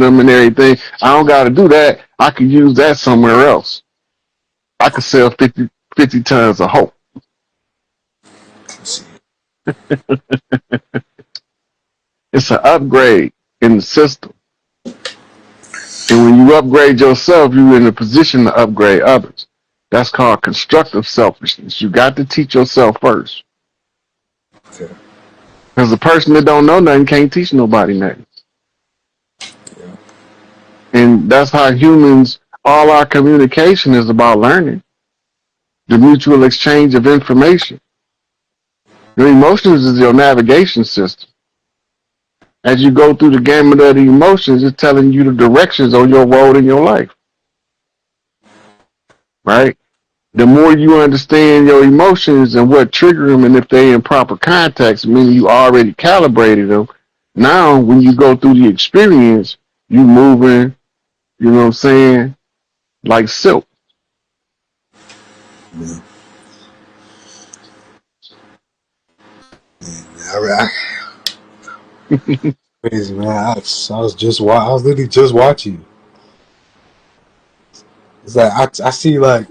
them and everything. I don't got to do that. I could use that somewhere else. I could sell 50 tons of hope. It's an upgrade in the system. And when you upgrade yourself, you're in a position to upgrade others. That's called constructive selfishness. You got to teach yourself first. Okay. Because the person that don't know nothing can't teach nobody nothing. Yeah. And that's how humans, all our communication is about learning. The mutual exchange of information. Your emotions is your navigation system. As you go through the gamut of the emotions, it's telling you the directions on your road in your life. Right? The more you understand your emotions and what trigger them, and if they're in proper context, meaning you already calibrated them, now when you go through the experience, you moving, you know what I'm saying, like silk. Yeah. I crazy, man. I was literally just watching. It's like I see like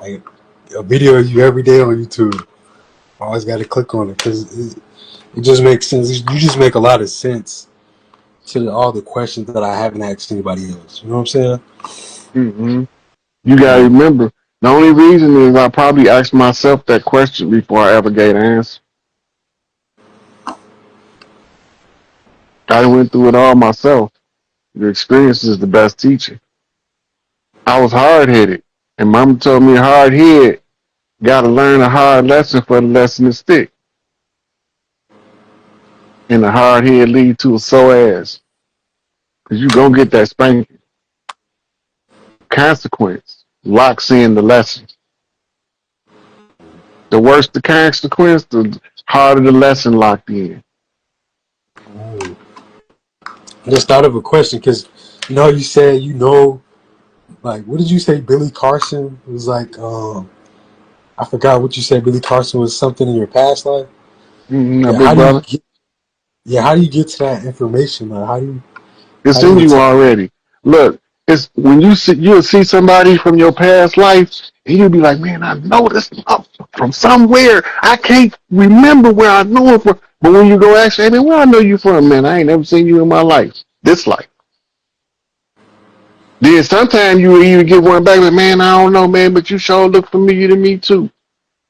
a video of you every day on YouTube. I always got to click on it because it just makes sense. You just make a lot of sense to all the questions that I haven't asked anybody else. You know what I'm saying? Mm-hmm. You gotta remember, the only reason is I probably asked myself that question before I ever gave an answer. I went through it all myself. The experience is the best teacher. I was hard headed, and Mama told me hard head gotta learn a hard lesson for the lesson to stick. And the hard head lead to a sore ass. Cause you gonna get that spanking. Consequence locks in the lesson. The worse the consequence, the harder the lesson locked in. I just thought of a question because you said like what did you say? Billy Carson was like I forgot what you said. Billy Carson was something in your past life. My Yeah, big brother. how do you get to that information? Like, It's how do in you you tell? already. Look, it's when you'll see somebody from your past life, and you'll be like, man, I know this from somewhere. I can't remember where I know it from. But when you go ask, hey, man, where I know you from, man? I ain't never seen you in my life. This life. Then sometimes you will even get one back, like, man, I don't know, man, but you sure look familiar to me too.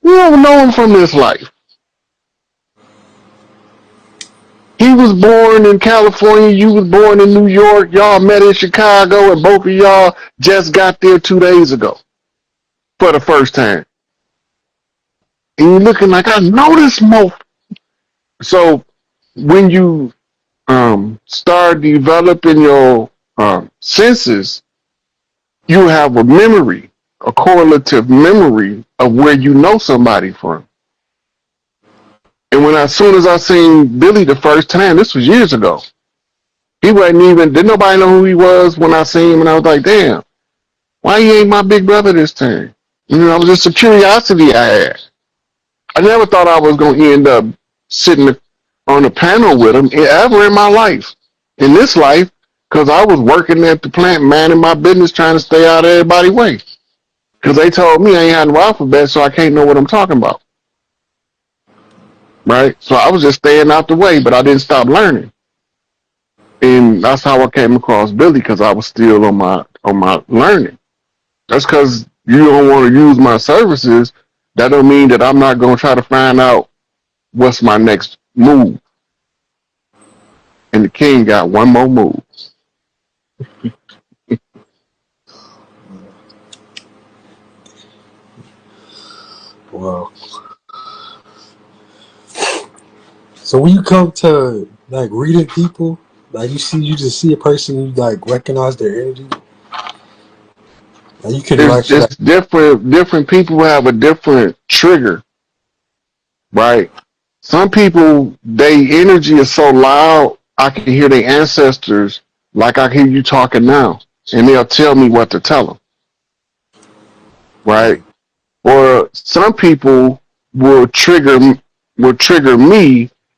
You don't know him from this life. He was born in California. You was born in New York. Y'all met in Chicago, and both of y'all just got there 2 days ago for the first time. And you're looking like, I know this mo. So when you start developing your senses, you have a memory, a correlative memory of where you know somebody from. And as soon as I seen Billy the first time, this was years ago. He wasn't even, didn't nobody know who he was when I seen him, and I was like, damn, why he ain't my big brother this time? You know, it was just a curiosity I had. I never thought I was going to end up sitting on a panel with him ever in my life. In this life, because I was working at the plant, minding my business, trying to stay out of everybody's way. Because they told me I ain't had no alphabet, so I can't know what I'm talking about. Right? So I was just staying out the way, but I didn't stop learning. And that's how I came across Billy, because I was still on my learning. That's because you don't want to use my services. That don't mean that I'm not going to try to find out what's my next move. And the king got one more move. Wow. So when you come to like reading people, like you just see a person, you like recognize their energy. Like you can actually It's different. Different people have a different trigger, right? Some people, their energy is so loud, I can hear their ancestors like I hear you talking now, and they'll tell me what to tell them, right? Or some people will trigger me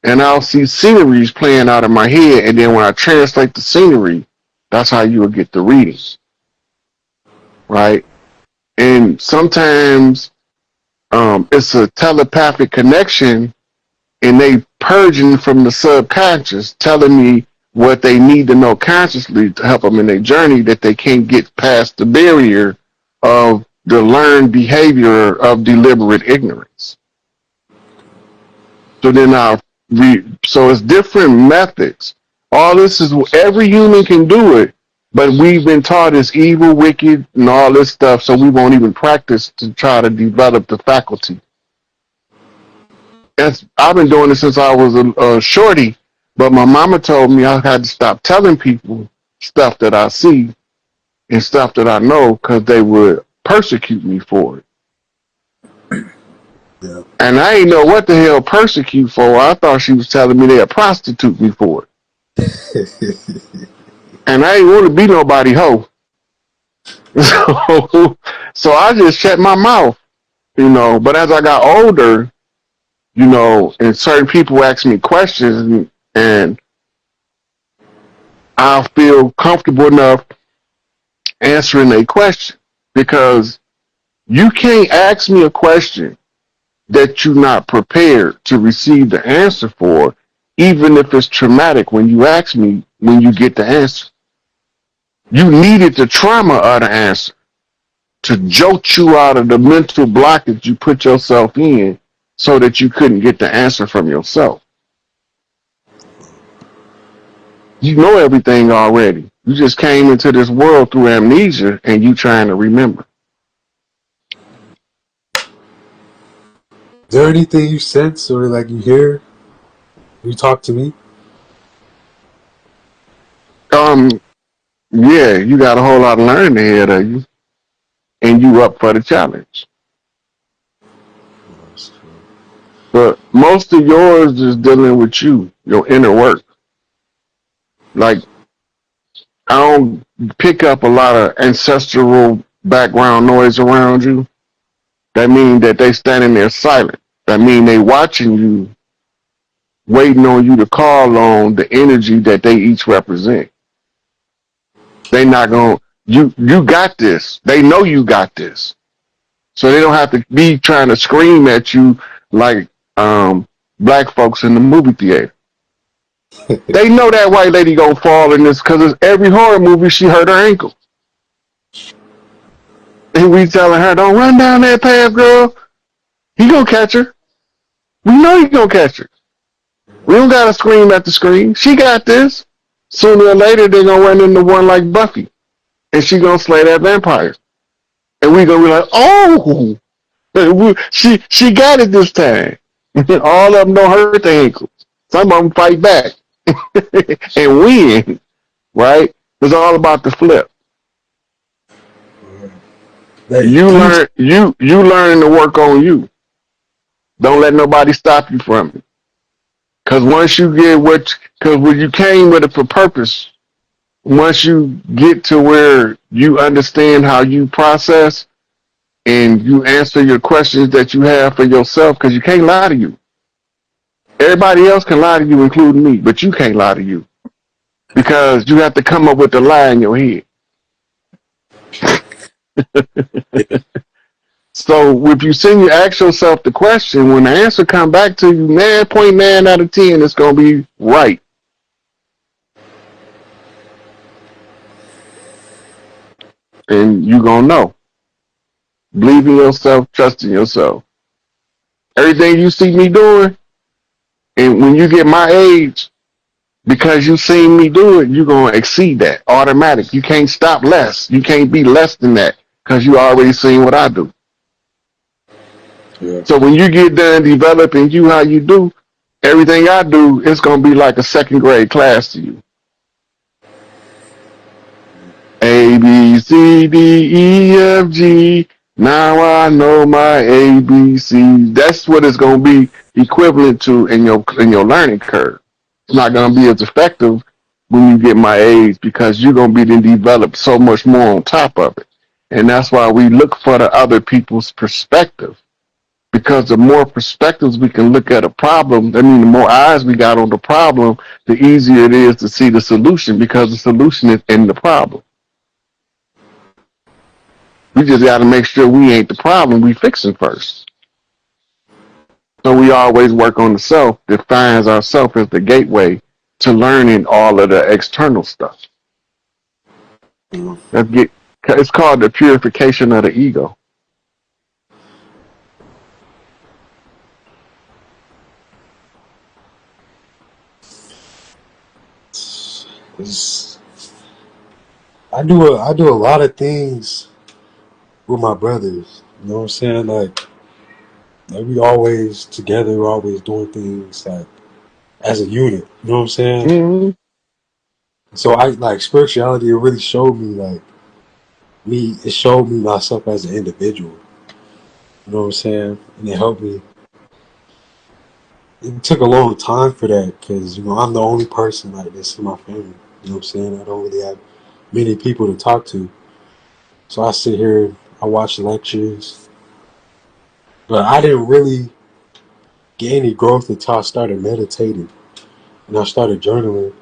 and I'll see sceneries playing out in my head, and then when I translate the scenery, that's how you will get the readings, right? And sometimes it's a telepathic connection, and they purging from the subconscious, telling me what they need to know consciously to help them in their journey, that they can't get past the barrier of the learned behavior of deliberate ignorance. So then so it's different methods. All this is, every human can do it, but we've been taught it's evil, wicked, and all this stuff, so we won't even practice to try to develop the faculty. I've been doing it since I was a shorty, but my mama told me I had to stop telling people stuff that I see and stuff that I know, because they would persecute me for it. Yeah. And I ain't know what the hell persecute for. I thought she was telling me they'd prostitute me for it. And I ain't want to be nobody hoe. So I just shut my mouth, But as I got older, and certain people ask me questions, and I feel comfortable enough answering a question, because you can't ask me a question that you're not prepared to receive the answer for, even if it's traumatic when you ask me when you get the answer. You needed the trauma of the answer to jolt you out of the mental blockage you put yourself in, so that you couldn't get the answer from yourself. You know everything already. You just came into this world through amnesia, and you trying to remember. Is there anything you sense or like you hear when you talk to me? Yeah, you got a whole lot of learning ahead of you, and you up for the challenge. That's true. But most of yours is dealing with you, your inner work. Like, I don't pick up a lot of ancestral background noise around you. That means that they standing there silent. That means they watching you, waiting on you to call on the energy that they each represent. They not gonna, you got this. They know you got this. So they don't have to be trying to scream at you like black folks in the movie theater. They know that white lady gonna fall in this, because every horror movie she hurt her ankle. And we telling her, don't run down that path, girl. He gonna catch her. We know he gonna catch her. We don't gotta scream at the screen. She got this. Sooner or later, they're gonna run into one like Buffy, and she gonna slay that vampire. And we gonna be like, oh, she got it this time. All of them don't hurt their ankles. Some of them fight back and win, right? It's all about the flip. You learn to work on you. Don't let nobody stop you from it. Because once you get because when you came with it for purpose, once you get to where you understand how you process and you answer your questions that you have for yourself, because you can't lie to you. Everybody else can lie to you, including me, but you can't lie to you, because you have to come up with the lie in your head. So if you ask yourself the question, when the answer come back to you, 9.9 out of 10, it's going to be right. And you're going to know. Believe in yourself, trust in yourself. Everything you see me doing, and when you get my age, because you seen me do it, you're going to exceed that automatic. You can't stop less. You can't be less than that, because you already seen what I do. Yeah. So when you get done developing you how you do, everything I do, it's going to be like a second grade class to you. A, B, C, D, E, F, G. Now I know my ABC. That's what it's going to be equivalent to in your learning curve. It's not going to be as effective when you get my age, because you're going to be developed so much more on top of it. And that's why we look for the other people's perspective. Because the more perspectives we can look at a problem, I mean, the more eyes we got on the problem, the easier it is to see the solution because the solution is in the problem. We just got to make sure we ain't the problem. We fixing first. So we always work on the self, defines ourself as the gateway to learning all of the external stuff. It's called the purification of the ego. I do a lot of things with my brothers. You know what I'm saying? Like we always together, we're always doing things like as a unit. You know what I'm saying? Mm-hmm. So I like spirituality. It really showed me like me. It showed me myself as an individual. You know what I'm saying? And it helped me. It took a long time for that because I'm the only person like this in my family. You know what I'm saying? I don't really have many people to talk to. So I sit here, I watch lectures, but I didn't really get any growth until I started meditating and I started journaling.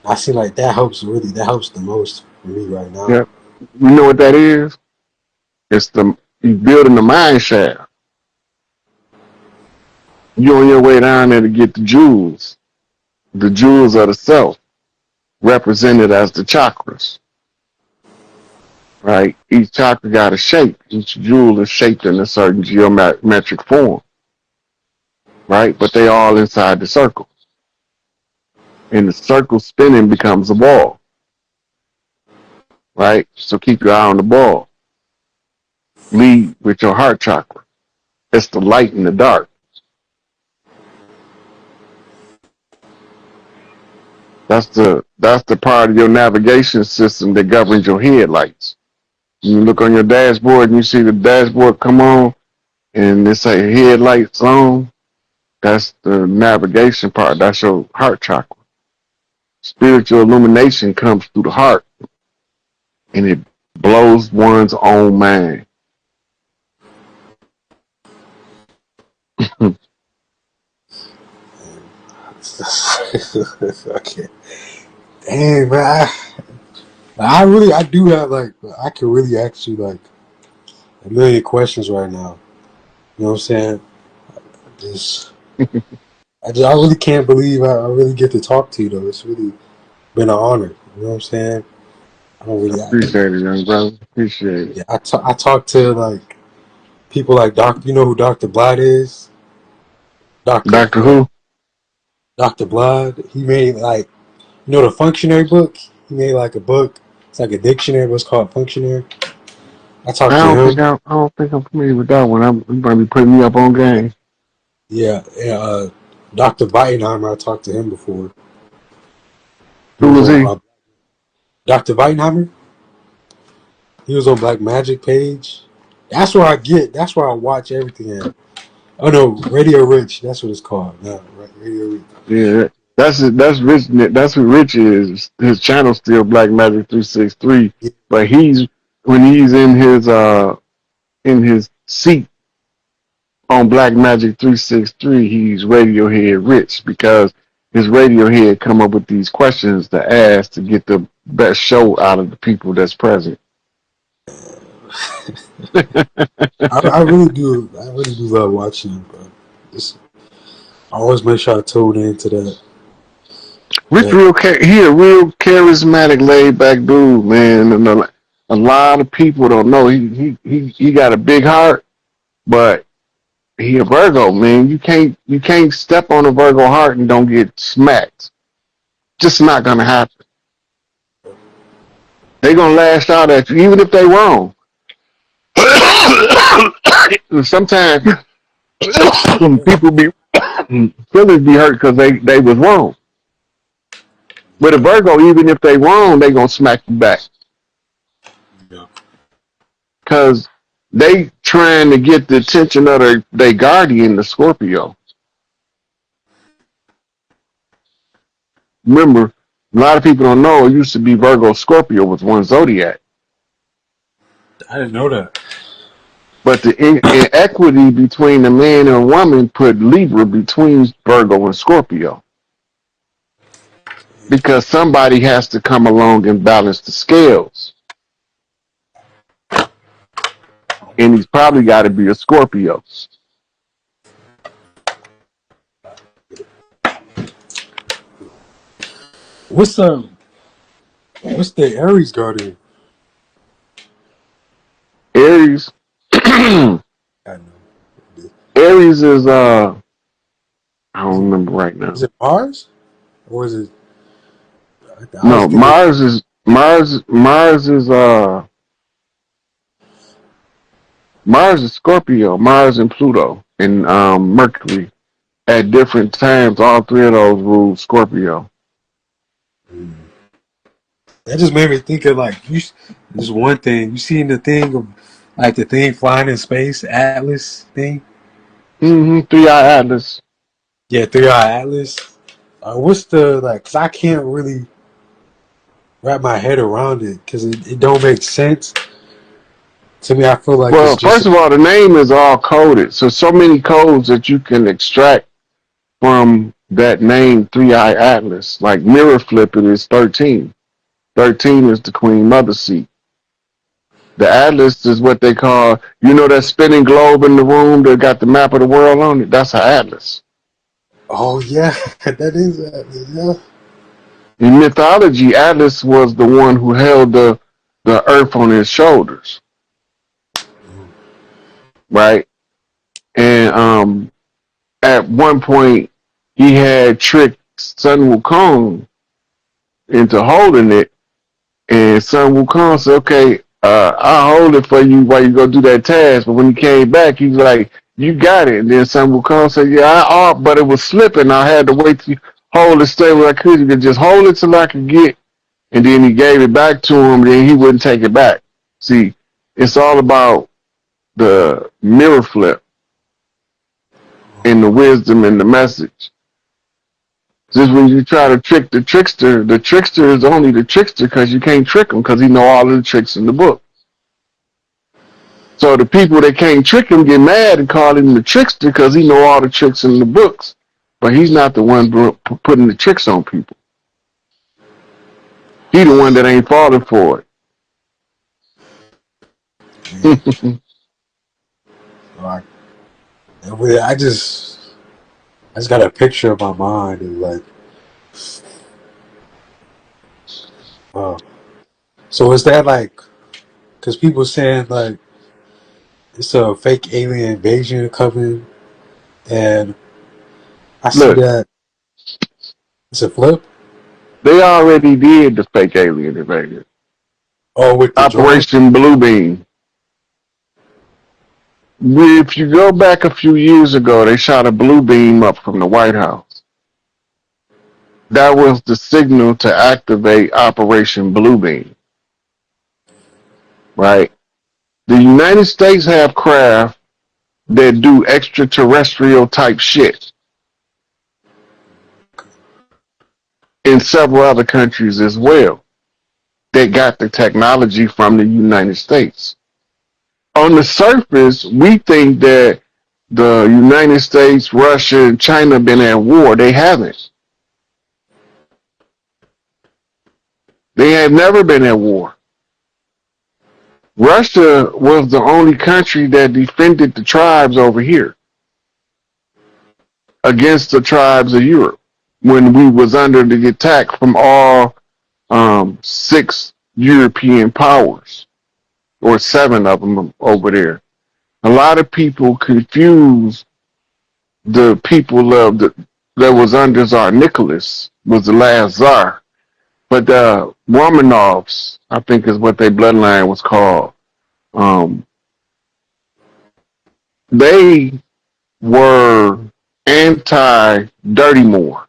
I see like that helps the most for me right now. Yep. You know what that is? It's you building the mind shaft. You on your way down there to get the jewels of the self, represented as the chakras. Right? Each chakra got a shape. Each jewel is shaped in a certain geometric form. Right? But they all inside the circle. And the circle spinning becomes a ball. Right? So keep your eye on the ball. Lead with your heart chakra. It's the light in the dark. That's the part of your navigation system that governs your headlights. You look on your dashboard and you see the dashboard come on and it say headlights on. That's the navigation part. That's your heart chakra. Spiritual illumination comes through the heart and it blows one's own mind. Okay. Dang, man. I do have like, I can really ask you like a million questions right now. You know what I'm saying? Just, I really can't believe I really get to talk to you though. It's really been an honor. You know what I'm saying? I don't really, Appreciate it, young brother. Appreciate it. yeah, I talk to like people like you know who Dr. Blood is? Doctor Who? Dr. Blood. He made like, the Functionary book? He made like a book. It's like a dictionary, but it's called Functionary. I talked to him. I don't think I'm familiar with that one. You might be putting me up on game. Yeah, Dr. Weitenheimer, I talked to him before. He Who was was he? on Dr. Weitenheimer. He was on Black Magic page. That's where I watch everything at. Oh no, Radio Rich. That's what it's called. No, Radio Rich. Yeah, that's Rich. That's who Rich is. His channel's still Black Magic 363, Yeah, but when he's in his seat on Black Magic 363, he's Radiohead Rich because his Radiohead come up with these questions to ask to get the best show out of the people that's present. I really do. I really do love watching him, but I always make sure I tune into that. Rich, he a real charismatic, laid back dude, man. And a lot of people don't know he got a big heart, but he a Virgo, man. You can't step on a Virgo heart and don't get smacked. Just not gonna happen. They gonna lash out at you, even if they wrong. Sometimes people be feelings be hurt because they was wrong. But a Virgo, even if they wrong, they gonna smack you back. Yeah. Because they trying to get the attention of their guardian, the Scorpio. Remember, a lot of people don't know it used to be Virgo Scorpio was one zodiac. I didn't know that. But the inequity between a man and a woman put Libra between Virgo and Scorpio. Because somebody has to come along and balance the scales. And he's probably got to be a Scorpio. What's the Aries guardian? Aries. I know. Aries is I don't remember right now. Is it Mars or is it? I always No, get it. Mars is Mars is Scorpio, Mars and Pluto and Mercury at different times. All three of those rule Scorpio. That just made me think of like just one thing. You seen the thing of like the thing flying in space, Atlas thing? Mm-hmm. 3-eye Atlas. Yeah, 3-eye Atlas. What's the like? Cause I can't really wrap my head around it because it don't make sense to me. I feel like it's Well, just first of all, the name is all coded. So many codes that you can extract from that name 3-eye Atlas. Like mirror flip, it is 13. 13 is the Queen Mother seat. The Atlas is what they call, that spinning globe in the room that got the map of the world on it? That's an Atlas. oh yeah, that is Atlas. Yeah. In mythology, Atlas was the one who held the earth on his shoulders, right? And at one point, he had tricked Sun Wukong into holding it, and Sun Wukong said, "Okay, I'll hold it for you while you go do that task." But when he came back, he was like, "You got it." And then Sun Wukong said, "Yeah, but it was slipping. I had to wait to hold it stable I could. You could just hold it till I could get." And then he gave it back to him. Then he wouldn't take it back. See, it's all about the mirror flip and the wisdom and the message. Just when you try to trick the trickster is only the trickster because you can't trick him because he know all of the tricks in the book. So the people that can't trick him get mad and call him the trickster because he know all the tricks in the books, but he's not the one putting the tricks on people. He the one that ain't falling for it. Like, I just got a picture of my mind and like, wow. So is that like? Because people saying like it's a fake alien invasion coming, and I see Look, that it's a flip. they already did the fake alien invasion. Oh, with the drone. Operation Bluebeam. If you go back a few years ago, they shot a blue beam up from the White House. That was the signal to activate Operation Bluebeam, right? The United States have craft that do extraterrestrial type shit in several other countries as well. They got the technology from the United States. On the surface, we think that the United States, Russia, and China been at war. They haven't. They have never been at war. Russia was the only country that defended the tribes over here against the tribes of Europe when we was under the attack from all 6 European powers, or 7 of them over there. A lot of people confuse the people of that was under Tsar Nicholas was the last Tsar, but the Romanovs, I think is what their bloodline was called. Um, they were anti-dirty Moor.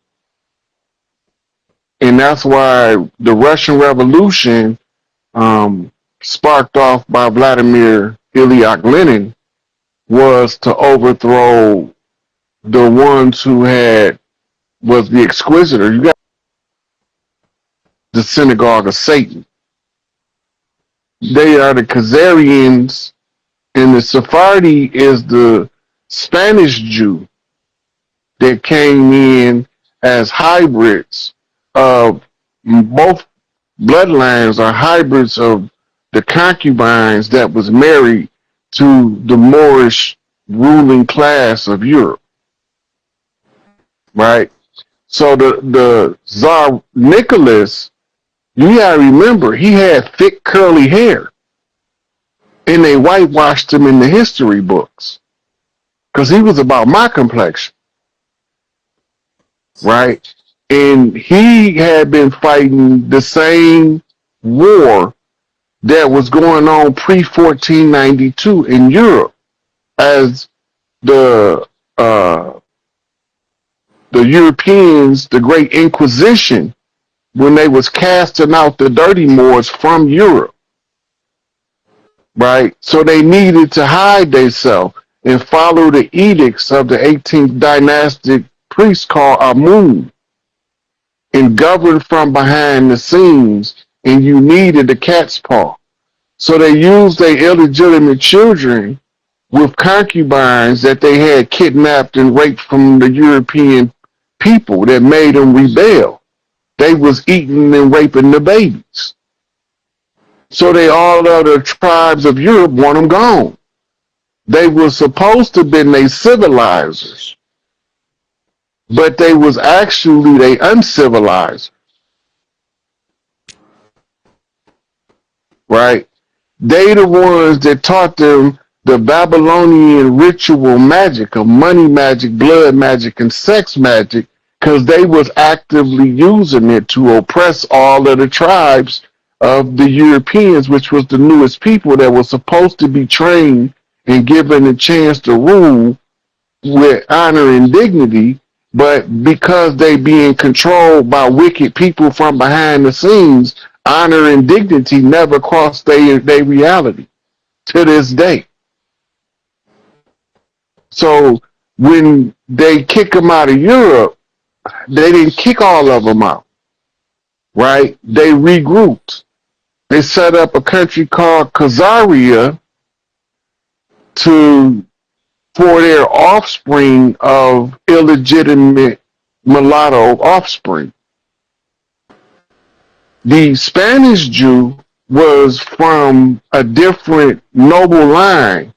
And that's why the Russian Revolution, sparked off by Vladimir Ilyich Lenin, was to overthrow the ones who was the Exquisitor. You got the Synagogue of Satan. They are the Khazarians And the Sephardi is the Spanish Jew that came in as hybrids of both bloodlines are hybrids of the concubines that was married to the Moorish ruling class of Europe, right? So the Tsar Nicholas, you gotta remember, he had thick curly hair, and they whitewashed him in the history books because he was about my complexion, right? And he had been fighting the same war that was going on pre-1492 in Europe as the the Europeans, the Great Inquisition, when they was casting out the dirty Moors from Europe, right? So they needed to hide themselves and follow the edicts of the 18th dynastic priest called Amun and govern from behind the scenes, and you needed a cat's paw. So they used their illegitimate children with concubines that they had kidnapped and raped from the European people that made them rebel. They was eating and raping the babies. So they all other tribes of Europe want them gone. They were supposed to be they civilizers, but they was actually they uncivilized, right? They the ones that taught them the Babylonian ritual magic of money magic, blood magic, and sex magic, because they was actively using it to oppress all of the tribes of the Europeans, which was the newest people that was supposed to be trained and given a chance to rule with honor and dignity, but because they being controlled by wicked people from behind the scenes, honor and dignity never crossed their reality to this day. So when they kick them out of Europe, they didn't kick all of them out, right? They regrouped. They set up a country called Khazaria to for their offspring of illegitimate mulatto offspring. The Spanish Jew was from a different noble line